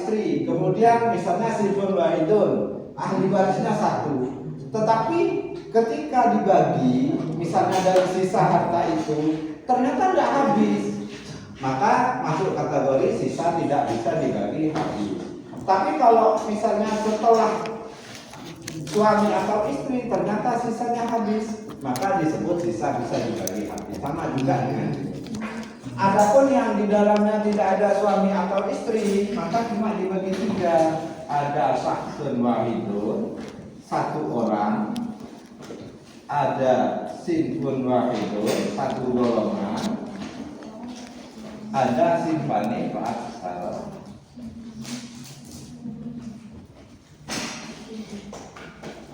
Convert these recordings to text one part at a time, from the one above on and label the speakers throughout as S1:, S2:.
S1: istri, kemudian misalnya sinful wahidun, ahli warisnya satu. Tetapi ketika dibagi, misalnya dari sisa harta itu ternyata tidak habis, maka masuk kategori sisa tidak bisa dibagi habis. Tapi kalau misalnya setelah suami atau istri ternyata sisanya habis, maka disebut sisa bisa dibagi habis. Sama juga dengan itu. Adapun yang di dalamnya tidak ada suami atau istri, maka cuma dibagi tiga. Ada syakhsun wahidun, satu orang. Ada sinfun wahidun, satu golongan. Ada sinfani fa'aksar.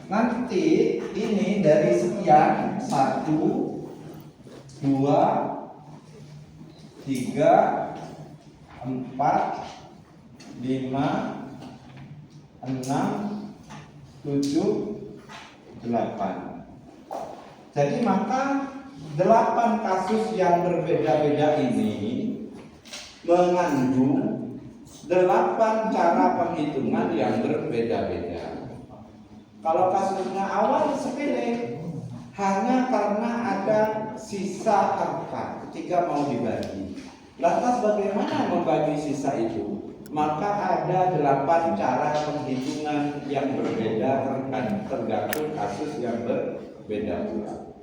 S1: Nanti ini dari sekian 1, 2, 3, 4, 5, 6, 7, 8. Jadi maka 8 kasus yang berbeda-beda ini mengandung 8 cara penghitungan yang berbeda-beda. Kalau kasusnya awal sepele, hanya karena ada sisa harta ketika mau dibagi. Lantas bagaimana membagi sisa itu? Maka ada 8 cara penghitungan yang berbeda tergantung kasus yang berbeda pula.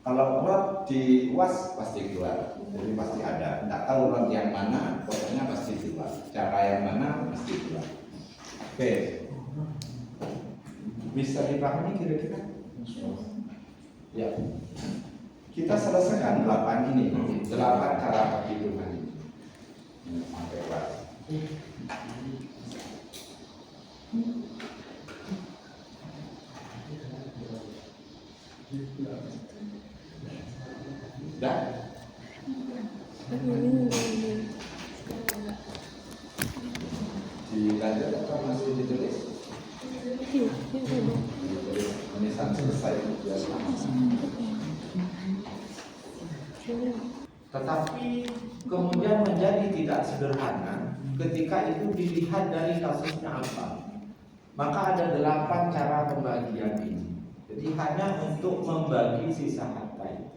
S1: Kalau rot di UAS pasti keluar, jadi pasti ada. Tidak tahu rot yang mana, pokoknya pasti keluar. Cara yang mana pasti keluar. Oke, bisa dipahami kira-kira? Ya, kita selesaikan 8 ini, 8 cara perhitungan ini. Sampai kelas. Dah? Dilanjut atau masih ditulis? Tulisan selesai. Tetapi kemudian menjadi tidak sederhana ketika itu dilihat dari kasusnya apa. Maka ada 8 cara pembagian ini. Jadi hanya untuk membagi sisa harta itu.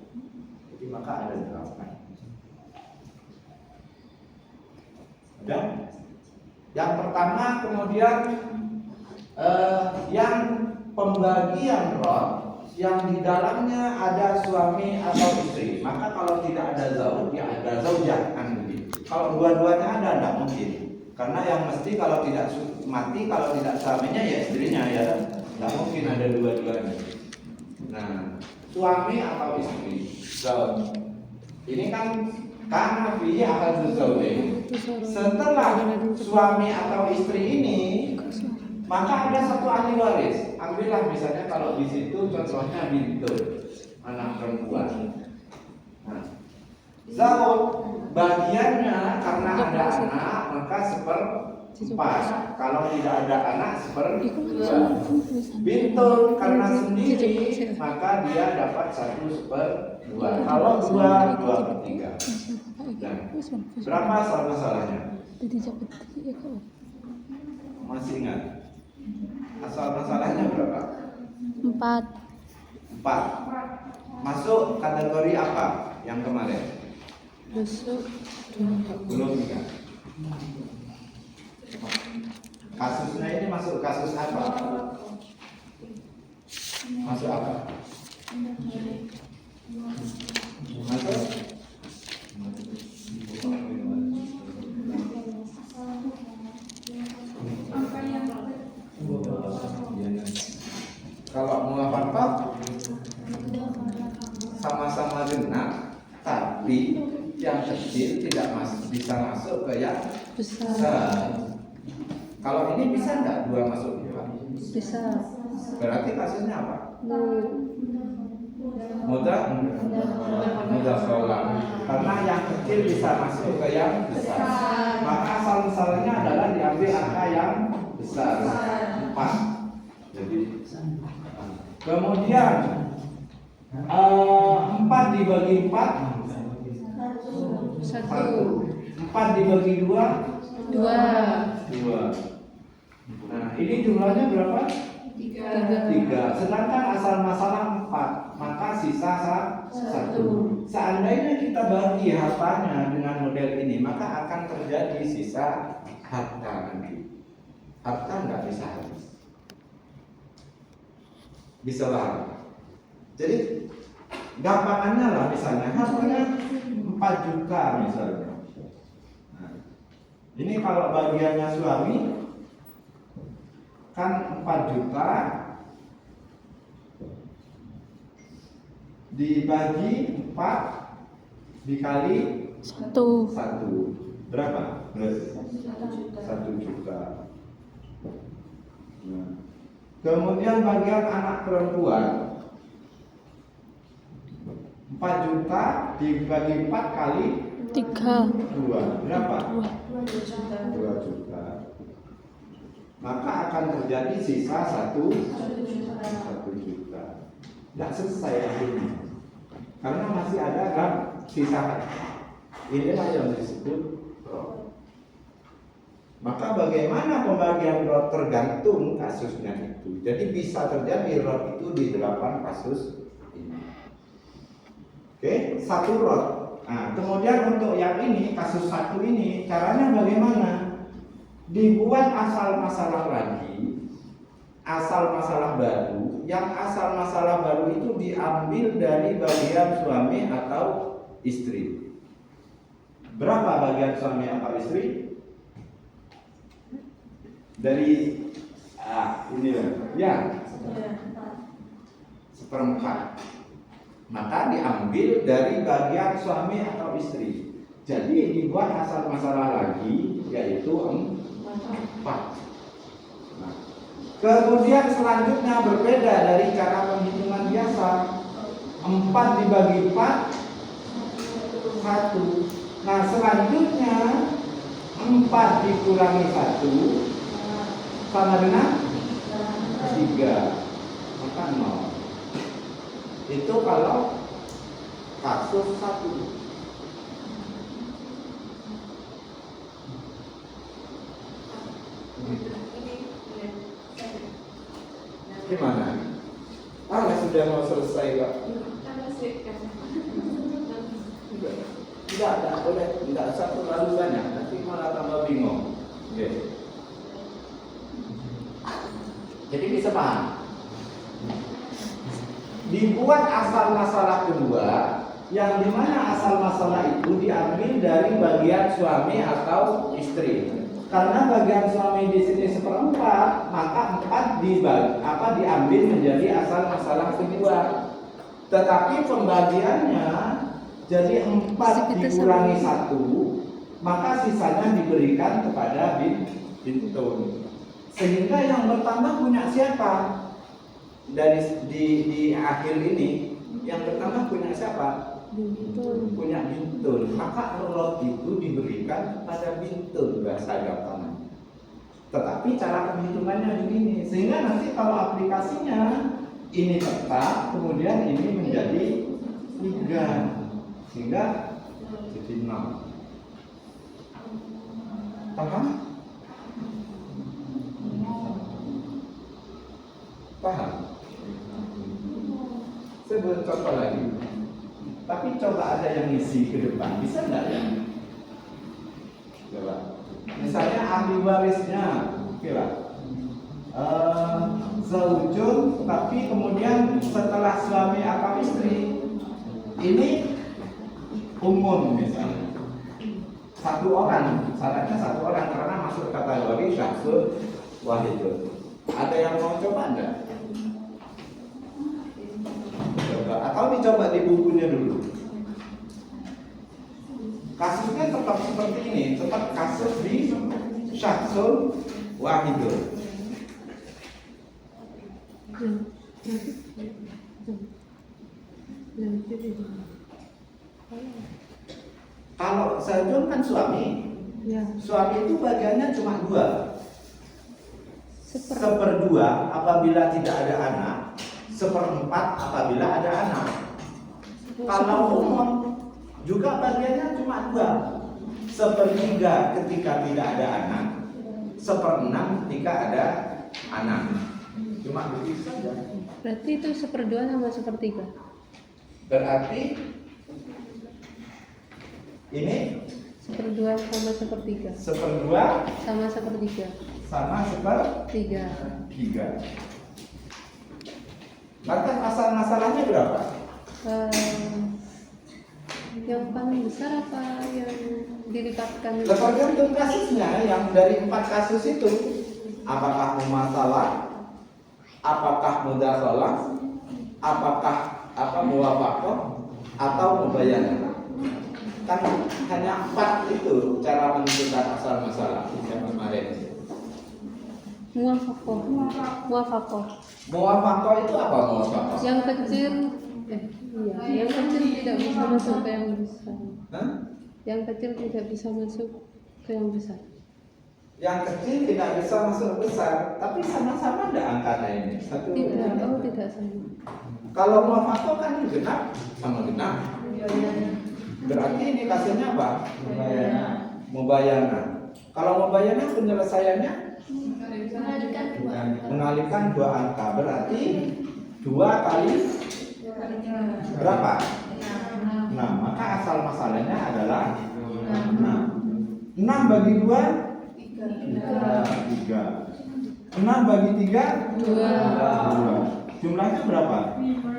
S1: Jadi maka ada 8. Dan yang pertama kemudian yang pembagian rot yang di dalamnya ada suami atau istri, maka kalau tidak ada zauj ya ada zaujah kan begitu. Kalau dua-duanya ada tidak mungkin, karena yang mesti kalau tidak mati, kalau tidak suaminya ya istrinya ya, tidak mungkin ada dua-duanya. Nah, suami atau istri, zauj ini kan karena fihi ahaduz zaujain. Setelah suami atau istri ini, maka ada satu ahli waris. Ambillah misalnya kalau di situ contohnya bintul, anak perempuan. Nah, zauj bagiannya karena ada anak maka 1/4. Kalau tidak ada anak 1/2. Bintul karena sendiri maka dia dapat 1/2. Kalau 2, 2/3. Dan berapa asal masalahnya? Masih ingat? Asal masalahnya berapa?
S2: 4.
S1: Masuk kategori apa yang kemarin? Belum ingat. Kasusnya ini masuk kasus apa? Masuk apa? Masuk? Kalau muafakat sama-sama genap, tapi yang kecil tidak bisa masuk ke yang besar. Kalau ini bisa enggak 2 masuk 2?
S2: Bisa.
S1: Berarti kasusnya apa? Mudah sholat. Karena yang kecil bisa masuk ke yang besar. Maka asal-usulnya adalah diambil angka yang besar 4. Jadi kemudian 4 dibagi 4 1. 4 dibagi 2
S2: Dua.
S1: Nah, ini jumlahnya berapa?
S2: 3.
S1: Sedangkan asal masalah 4, maka sisa 1. Seandainya kita bagi hartanya dengan model ini, maka akan terjadi sisa harta nanti. Harta nggak bisa habis. Bisa lah. Jadi gampangannya lah, misalnya hartanya 4 juta misalnya. Nah, ini kalau bagiannya suami kan 4 juta dibagi 4 dikali 1 berapa? 1 juta. Nah, kemudian bagian anak perempuan 4 juta dibagi 4 kali 2 berapa? 2 juta. Maka akan terjadi sisa 1 juta. Tidak selesai akhirnya, karena masih ada kan sisa. Inilah yang disebut rot. Maka bagaimana pembagian rot tergantung kasusnya itu. Jadi bisa terjadi rot itu di 8 kasus ini. Oke, 1 rot. Nah, kemudian untuk yang ini, kasus 1 ini, caranya bagaimana? Dibuat asal masalah lagi, asal masalah baru. Yang asal masalah baru itu diambil dari bagian suami atau istri. Berapa bagian suami atau istri? Dari ini ya, 1/4. Maka diambil dari bagian suami atau istri. Jadi dibuat asal masalah lagi, yaitu 4. Nah, kemudian selanjutnya berbeda dari cara penghitungan biasa. 4 dibagi 4 1. Nah, selanjutnya 4 dikurangi 1 sama dengan 3, maka 0. Itu kalau kasus 1. Gimana? Sudah mau selesai kok. Tidak boleh, tidak satu lalu banyak, nanti malah tambah bingung. Oke. Jadi bisa paham. Dibuat asal masalah kedua, yang dimana asal masalah itu diambil dari bagian suami atau istri. Karena bagian suami di sini 1/4, maka 4 diambil menjadi asal masalah kedua. Tetapi pembagiannya jadi 4 dikurangi 1, maka sisanya diberikan kepada bintun. Sehingga yang bertambah punya siapa? Dari di akhir ini yang bertambah punya siapa? Punya bintun. Maka rot itu diberikan kepada bintun, bahasa gampangnya. Tetapi cara penghitungannya begini, sehingga nanti kalau aplikasinya ini tetap, kemudian ini menjadi 3, sehingga jadi 6. Paham? Paham? Saya buat contoh lagi. Tapi coba ada yang isi ke depan, bisa nggak ya? Coba. Misalnya ahli warisnya, kira zaujun, tapi kemudian setelah suami atau istri ini umum misalnya. 1 orang, syaratnya 1 orang karena masuk kategori syahsul wahidun. Ada yang mau coba enggak? Atau dicoba di bukunya dulu. Kasusnya tetap seperti ini, tetap kasus di syahsul wahidun. Kalau zaujun kan suami, suami itu bagiannya cuma 2. 1/2 apabila tidak ada anak, 1/4 apabila ada anak. Kalau umum juga bagiannya cuma 2. sepertiga ketika tidak ada anak, seperenam ketika ada anak. Cuma begitu saja.
S2: Berarti itu 1/2 sama 1/3.
S1: Berarti ini
S2: 1/2 sama 1/3.
S1: 1/2
S2: Sama 1/3.
S1: sama 1/3.
S2: 3.
S1: Maka asal masalahnya berapa?
S2: Yang paling besar apa yang dilipatkan?
S1: Tergantung kasusnya. Yang dari 4 kasus itu, apakah mumasalah, apakah mudakhalah, apakah muwafaqah atau mubayanah. Kan hanya 4 itu cara menentukan asal masalah yang kemarin.
S2: Muwafaqah.
S1: Muwafaqah itu apa muwafaqah?
S2: Yang kecil, yang kecil tidak bisa masuk ke yang besar.
S1: Hah?
S2: Yang kecil tidak bisa masuk ke yang besar.
S1: Yang kecil tidak bisa masuk besar, tapi sama-sama ada angkanya ini. Satu.
S2: Tidak, tidak sama.
S1: Kalau muwafaqah kan genap sama genap. Berarti ini kasusnya apa? Mubayanah. Kalau mubayanah penyelesaiannya mengalihkan 2 angka. Berarti 2 kali berapa? 6. Maka asal masalahnya adalah 6. 6 bagi 2 3. 6 bagi 3 2. Jumlahnya berapa?
S2: 5.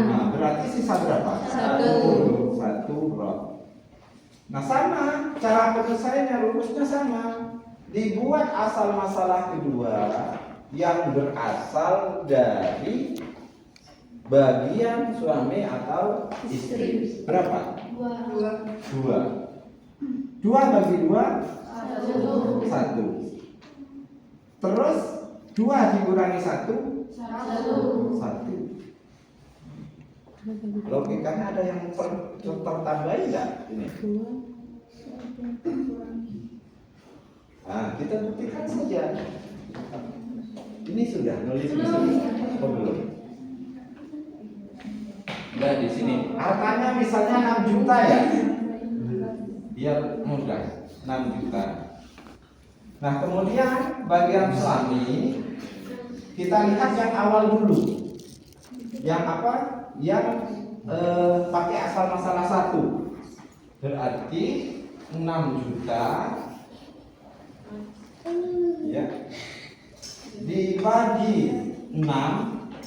S1: Nah, berarti sisa berapa?
S2: 1.
S1: 1 bro. Nah, sama cara penyelesaiannya, rumusnya sama. Dibuat asal masalah kedua yang berasal dari bagian suami atau istri. Berapa? 2. 2 bagi 2 1. Terus 2 dikurangi 1 1. Logikanya ada yang tertambahin nggak ini? Nah, kita buktikan saja. Ini sudah nulis di sini. Oh, belum. Nah, di sini. Hartanya misalnya 6 juta ya. Biar mudah. 6 juta. Nah, kemudian bagian suami kita lihat yang awal dulu. Yang apa? Yang pakai asal masalah 1. Berarti 6 juta ya dibagi 6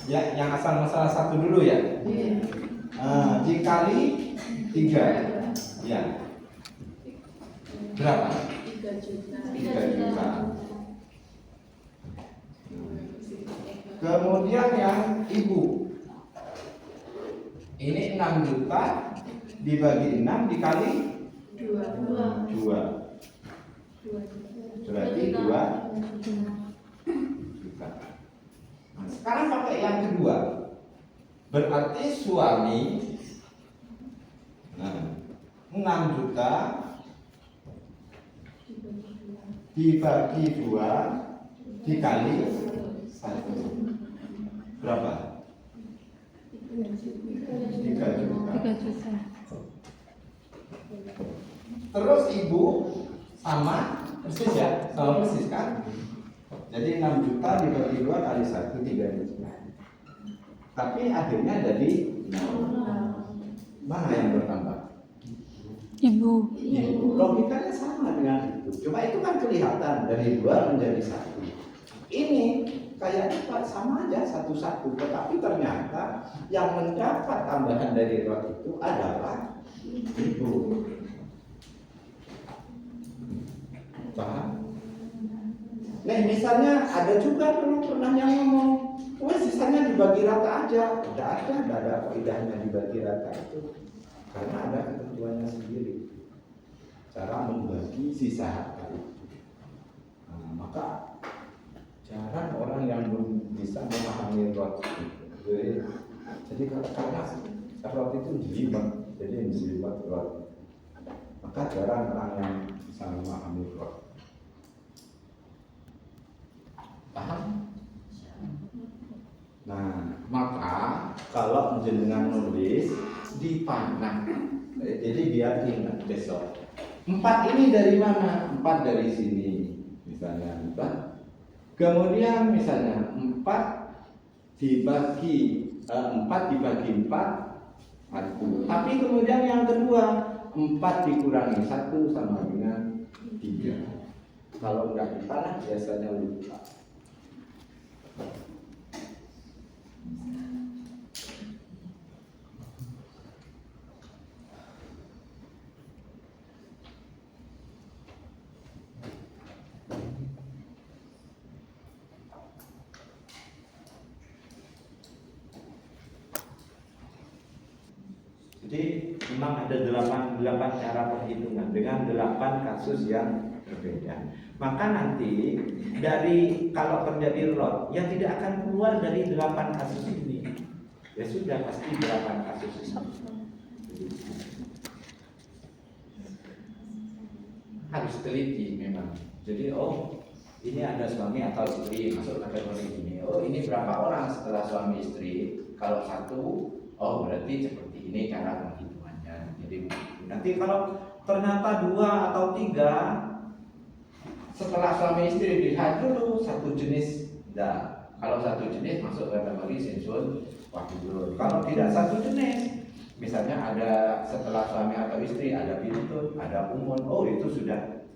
S1: ya, yang asal masalah 1 dulu ya. Dikali 3 ya. Berapa? 3 juta. Kemudian yang ibu ini 6 juta dibagi 6 dikali 2. Berarti 2 juta. Nah, sekarang pakai yang kedua. Berarti suami 6 juta dibagi 2 dikali 1. Berapa? 3 juta.
S2: 3 juta.
S1: Terus ibu sama persis ya, sama persis kan? Jadi 6 juta dibagi 2 kali 1 3 juta. Tapi akhirnya jadi 0. Mana yang bertambah?
S2: Ibu.
S1: Logikanya sama dengan itu. Cuma itu kan kelihatan dari 2 menjadi 1. Ini kayaknya Pak sama aja satu-satu, tetapi ternyata yang mendapat tambahan dari rot itu adalah ibu. Paham? Nah, misalnya ada juga dulu pernah yang ngomong, wah sisanya dibagi rata aja. Tidak ada kaidahnya dibagi rata itu, karena ada ketentuannya sendiri cara membagi sisa harta itu. Nah, maka jarang orang yang belum bisa memahami rot itu. Jadi karena rot itu jelimet, jadi jelimet rot, maka jarang orang yang bisa memahami rot. Paham? Nah, maka kalau jenengan nulis dipanah, jadi biar ingat besok. 4 ini dari mana? 4 dari sini misalnya 4. Kemudian misalnya 4 dibagi 4 1. Tapi kemudian yang kedua 4 dikurangi 1 sama dengan 3. Kalau nggak dipanah biasanya lupa. Jadi memang ada 8 cara perhitungan dengan 8 kasus yang berbeda. Maka nanti dari kalau terjadi lot, ya tidak akan keluar dari 8 kasus ini. Ya sudah pasti 8 kasus ini. Harus teliti memang. Jadi ini ada suami atau istri masuk kategori ini. Ini berapa orang setelah suami istri? Kalau 1, berarti seperti ini cara penghitungannya. Jadi nanti kalau ternyata 2 atau 3 setelah suami istri dilihat dulu 1 jenis. Nah, kalau 1 jenis masuk kategori sinsun wahidun. Kalau tidak 1 jenis, misalnya ada setelah suami atau istri ada bintun, ada umun, itu sudah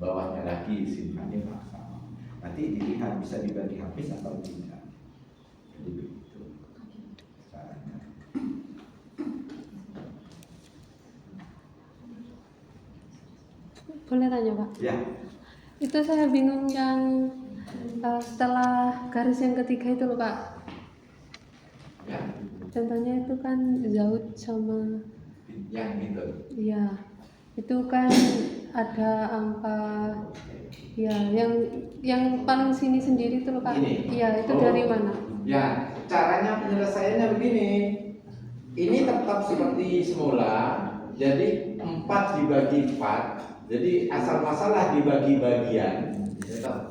S1: bawahnya lagi simpannya maksa. Nanti dilihat bisa dibagi habis atau tidak. Jadi begitu caranya.
S2: Boleh tanya Pak?
S1: Ya.
S2: Itu saya bingung yang setelah garis yang ketiga itu loh Pak.
S1: Ya.
S2: Contohnya itu kan zaud sama
S1: Yang gitu.
S2: iya. Itu kan ada angka ya yang paling sini sendiri itu loh Pak.
S1: Ini.
S2: Iya, itu dari mana?
S1: Ya, caranya penyelesaiannya begini. Ini tetap seperti semula. Jadi 4 dibagi 4. Jadi asal masalah dibagi bagian.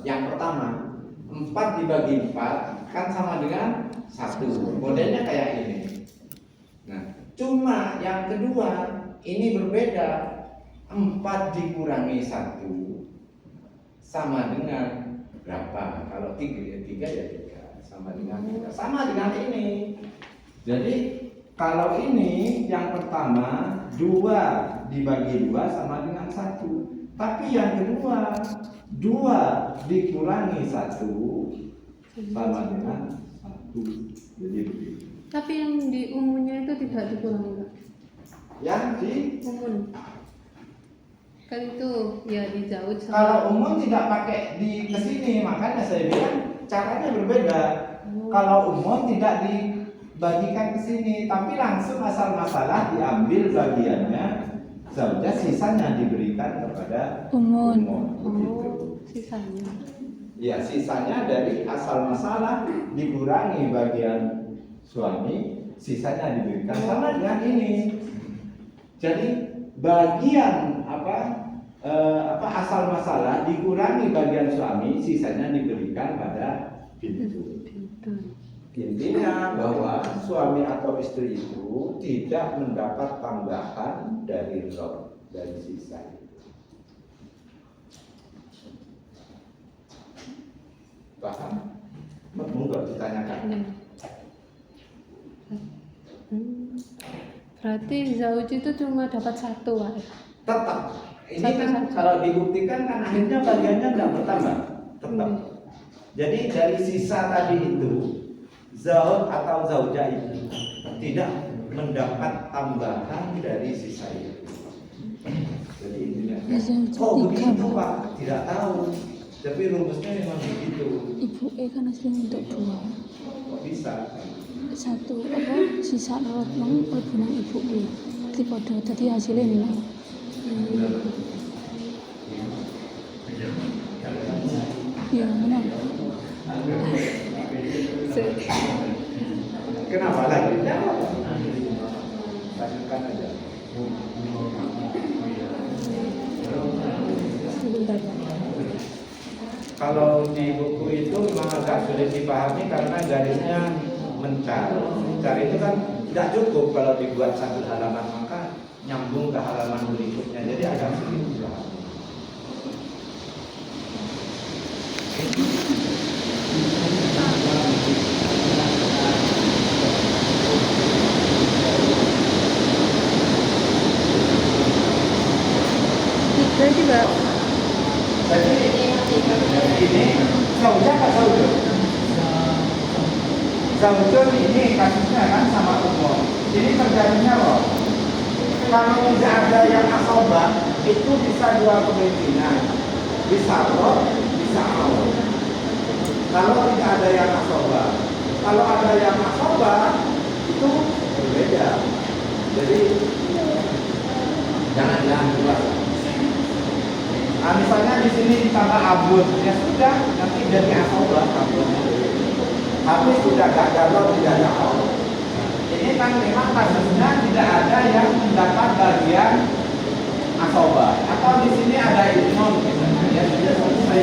S1: Yang pertama 4 dibagi 4 kan sama dengan 1. Modelnya kayak ini. Nah, cuma yang kedua ini berbeda. 4 dikurangi 1 sama dengan berapa? Kalau 3 ya 3 sama dengan 3. Sama dengan ini. Jadi kalau ini yang pertama 2 dibagi 2 sama dengan 1. Tapi yang kedua 2 dikurangi 1 sama dengan 1. Jadi begitu.
S2: Tapi yang di umumnya itu tidak dikurangi Pak.
S1: Yang di
S2: Umun. Kan itu ya di zaud sama.
S1: kalau umum tidak pakai di kesini, makanya saya bilang caranya berbeda. Kalau umum tidak dibagikan ke sini, tapi langsung asal masalah diambil bagiannya saja, sisanya diberikan kepada umum. Begitu.
S2: Sisanya.
S1: Ya, sisanya dari asal masalah dikurangi bagian suami, sisanya diberikan sama dengan ini. Jadi bagian asal masalah dikurangi bagian suami, sisanya diberikan pada bintu. Intinya bahwa suami atau istri itu tidak mendapat tambahan dari lot, dari sisa itu. Paham? Monggo ditanyakan.
S2: Berarti zauj itu cuma dapat 1 Pak.
S1: Tetap. Ini kan
S2: Satu.
S1: kalau dibuktikan kan akhirnya bagiannya tidak bertambah. Tetap. Jadi dari sisa tadi itu zauj atau zaujah itu tidak mendapat tambahan dari sisa itu. Jadi intinya. Begitu Pak? Tidak tahu. Tapi rumusnya memang begitu.
S3: Ibu kan aslinya untuk 2.
S1: Kok bisa?
S3: 1 sisa lewat nang ibu nang ibu tripodo tadi hasilnya nih. Iya benar.
S1: Kenapa lagi? Lanjutkan aja.
S3: Sebentar.
S1: Kalau di buku itu memang agak sulit dipahami karena garisnya mencar. Mencar itu kan tidak cukup kalau dibuat 1 halaman, maka nyambung ke halaman berikutnya. Jadi agak sulit.
S2: Tiga juga.
S1: Jadi ini Zaujah apa Zaujun? Zaujun ini kasusnya kan sama umum. Ini terjadinya loh. Kalau tidak ada yang asobah, itu bisa dua kemungkinan. Bisa roh, bisa awal. Kalau tidak ada yang asobah, kalau ada yang asobah, itu berbeda. Jadi jangan lupa. Nah, misalnya di sini ditambah abun, ya sudah, nanti jadi asobah abun. Habis sudah gagal, tidak ada awal. Ini kan memang kasusnya tidak ada yang mendapat bagian asobah. Atau di sini ada imun, misalnya, ya sudah selesai.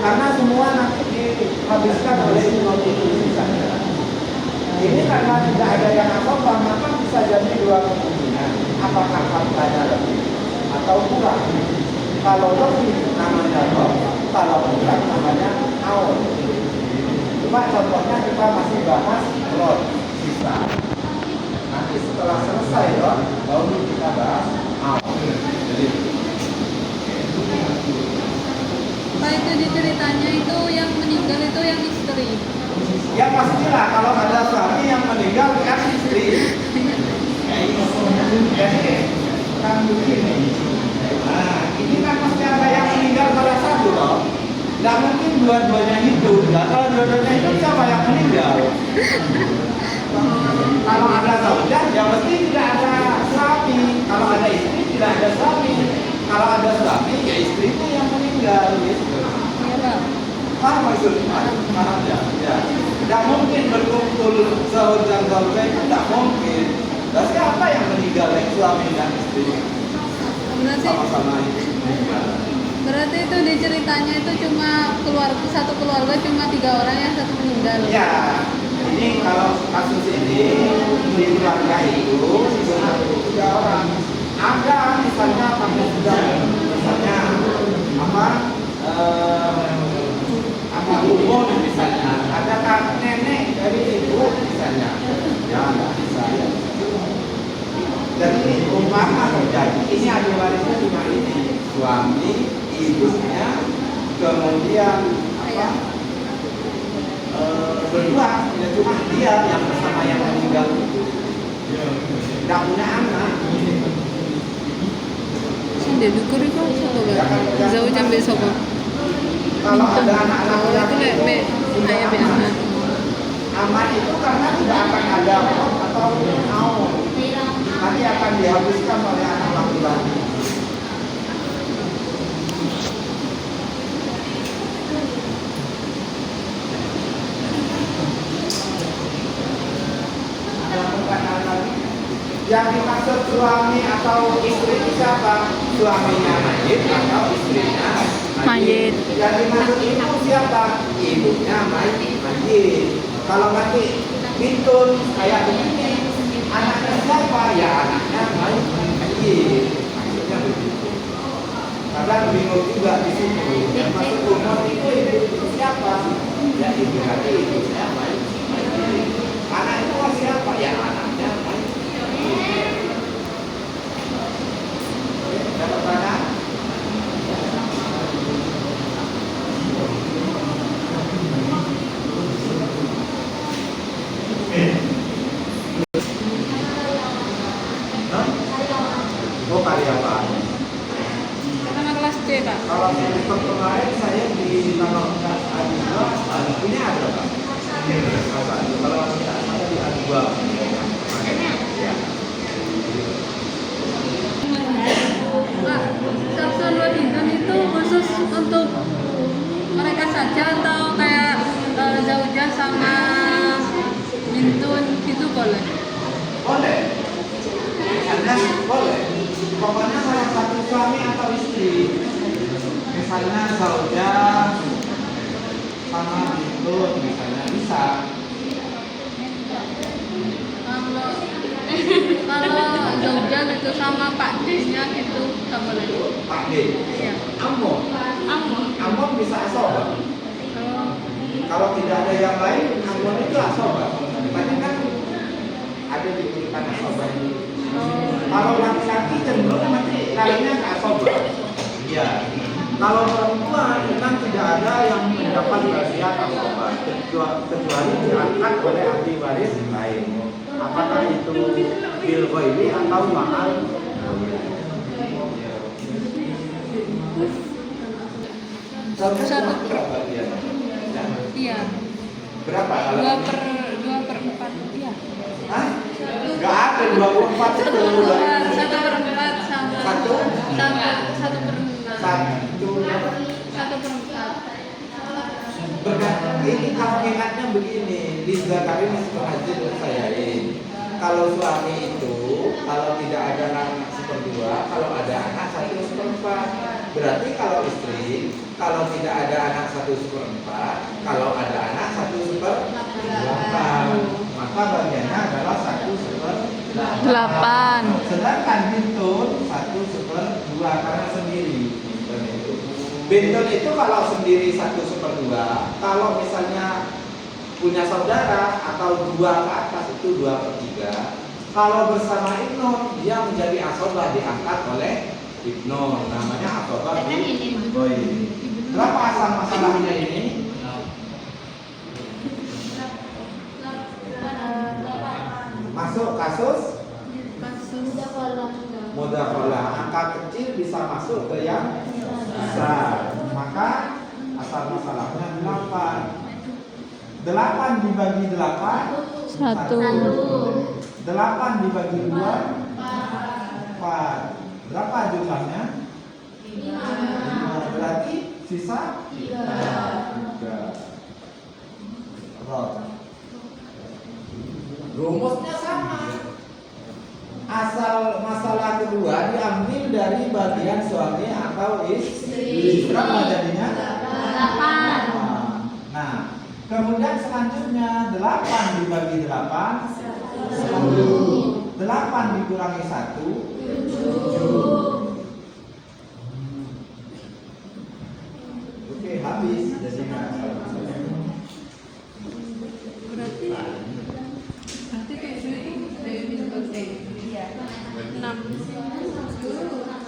S1: Karena semua nanti dihabiskan oleh imun itu misalnya. Ini karena tidak ada yang asobah, maka bisa jadi dua kemungkinan. Apakah hartanya lebih atau kurang? Kalau lebih namanya roh, kalau kurang namanya aul. Cuma contohnya kita masih bahas roh sisa. Nanti setelah selesai roh, baru kita bahas aul. Jadi
S2: Pak, itu di ceritanya itu yang meninggal itu yang istri.
S1: ya pastilah kalau ada suami yang meninggal kan istri. Jadi kan begini. Nah, ini kan pasti ada yang meninggal pada satu loh. Nggak mungkin dua-duanya hidup. Nah, kalau dua-duanya hidup siapa yang meninggal? Kalau ada zaujah, ya mesti tidak ada suami. Kalau ada istri, tidak ada suami. Kalau ada suami, ya istrinya yang meninggal. Gitu.
S2: Iya, Pak.
S1: Paham maksudnya? Paham ya? Ya. Tidak mungkin berkumpul zaujah itu tidak mungkin. Dan siapa yang meninggal? Yang suami dan istri.
S2: Berarti
S1: Sama-sama meninggal.
S2: berarti itu di ceritanya itu cuma satu keluarga cuma 3 orang yang satu meninggal.
S1: Ya, ini kalau kasus ini di keluarga itu cuma 3 orang. Ada misalnya kamu sudah misalnya apa umum misalnya, ada nenek dari ibu misalnya, ya nggak bisa ya. Jadi umpama terjadi ini ahli warisnya cuma ini suami, ibunya, kemudian apa? Berdua, ya cuma dia yang bersama yang meninggal itu. Tidak punya anak.
S2: Sinde dukur itu sapa, Pak? Jauh jam besok, Pak.
S1: Kalau ada anak-anak
S2: Oh, itu mek ayah be anak.
S1: aman itu karena tidak akan ada roh atau aul. Nanti akan dihabiskan oleh anak laki-laki. Ada pertanyaan lagi? Yang dimaksud suami atau istri itu siapa? Suaminya mayit atau istrinya
S3: Mayit.
S1: Yang dimaksud ibu siapa? Ibunya mayit. Kalau nanti bintun kayak begini, anaknya siapa? Ya anaknya mayit. Maksudnya begitu. Kadang bingung juga di situ. Yang masuk umur itu ibu siapa? Ya ibu tadi ibunya mayit. Anak itu siapa? Ya anaknya mayit. Ada pertanyaan? Oh, karya apa?
S2: Pertama kelas C, Pak.
S1: Kalau semester kemarin saya di kalau A2, ini ada Pak? Kalau tidak saya di A2. Ya.
S2: Pak, Samsul Wadidun itu khusus untuk mereka saja atau kayak Zaujah sama Bintun gitu boleh?
S1: Boleh. Anda boleh. Pokoknya salah satu suami atau istri. Misalnya zaujah sama bintun misalnya bisa.
S2: Kalau Zaujah gitu sama Pak D-nya gitu nggak boleh.
S1: Pak D.
S2: Iya.
S1: Ambon.
S2: Amun.
S1: Ambon bisa asobah. Kalau tidak ada yang lain, amron itu asobah. Tadi kan ada di urutan asobah. Kalau laki-laki cenderung nanti lainnya ke asobah. Iya. Kalau perempuan memang tidak ada yang mendapat bagian asobah kecuali diangkat oleh ahli waris lain. Apakah itu bil ghairi atau ma'al? Satu berapa dia?
S2: Iya.
S1: Berapa?
S2: 2/4. Iya.
S1: Hah? Gak ada 24 itu.
S2: 1/4 sama
S1: Satu?
S2: 1/6. 1/4.
S1: Bergantung ini kalau ingatnya begini, Liza Karim sepenghajir saya kalau suami itu kalau tidak ada anak 1/2, kalau ada anak 1/4. Berarti kalau istri kalau tidak ada anak 1/4, kalau ada anak 1/8, maka bagiannya adalah 1/8. Sedangkan bintun 1/2 karena sendiri. Bintun itu kalau sendiri 1/2, kalau misalnya punya saudara atau 2 ke atas itu 2/3. Kalau bersama ibnu dia menjadi asobah diangkat oleh ibnu, namanya asobah bigoiri. Berapa asal masalahnya ini? Masuk kasus mudakhalah. Angka kecil bisa masuk ke yang besar. Maka asal masalahnya 8. 8 dibagi 8
S3: 1.
S1: 8 dibagi 2 4. Berapa jumlahnya? 5. Berarti sisa 3. Rumusnya sama. Asal masalah kedua diambil dari bagian suami atau istri. Berapa jadinya? 8. Nah, kemudian selanjutnya 8 dibagi 8 10. 8 dikurangi 1 7. Oke, habis jadinya.
S2: Berarti itu 6.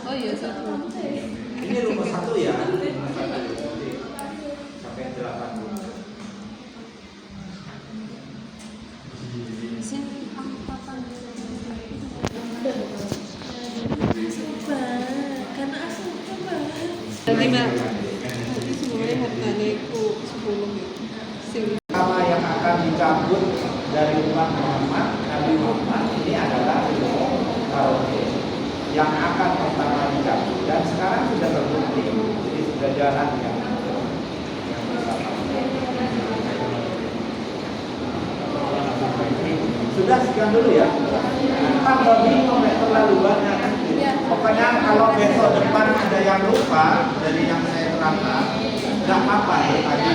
S2: Oh iya 1.
S1: Ini rumus 1 ya. Sampai 8 dulu.
S2: Jadi Mbak, nanti semuanya hartanya itu 10 ya.
S1: Pertama yang akan dicabut dari umat Muhammad, Nabi Muhammad ini adalah ilmu tauhid yang akan pertama dicabut dan sekarang sudah terbukti, jadi sudah jalan yang pertama. Sudah sekian dulu ya. Kalau bingung terlalu banyak. Pokoknya kalau besok depan ada yang lupa dari yang saya terangkan, tidak apa-apa tadi.